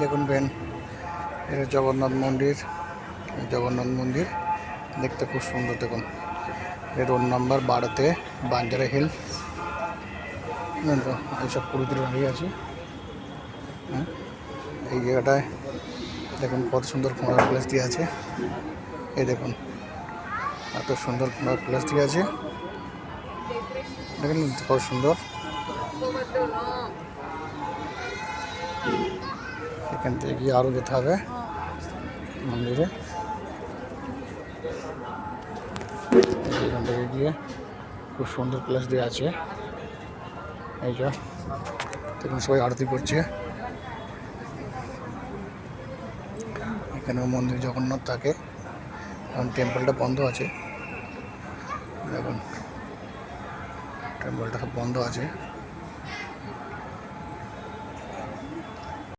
দেখুন বেন, এটা জগন্নাথ মন্দির। জগন্নাথ মন্দির দেখতে খুব সুন্দর। দেখুন এর রোড নাম্বার 12-তে বাঞ্জারা হিল। এইসব পুরীতে দাঁড়িয়ে আছি। হ্যাঁ, এই জায়গাটায় দেখুন কত সুন্দর ঘোড়ার প্লেস দিয়ে আছে। এই দেখুন এত সুন্দর ঘোড়ার প্লেস দিয়ে আছে, দেখুন কত সুন্দর। এখান থেকে গিয়ে আরও যেতে হবে মন্দিরে। এখান থেকে গিয়ে খুব সুন্দর প্লেস দিয়ে আছে। এই যে দেখুন সবাই আরতি করছে। এখানেও মন্দির জগন্নাথ থাকে, কারণ টেম্পলটা বন্ধ আছে। দেখুন টেম্পলটা বন্ধ আছে।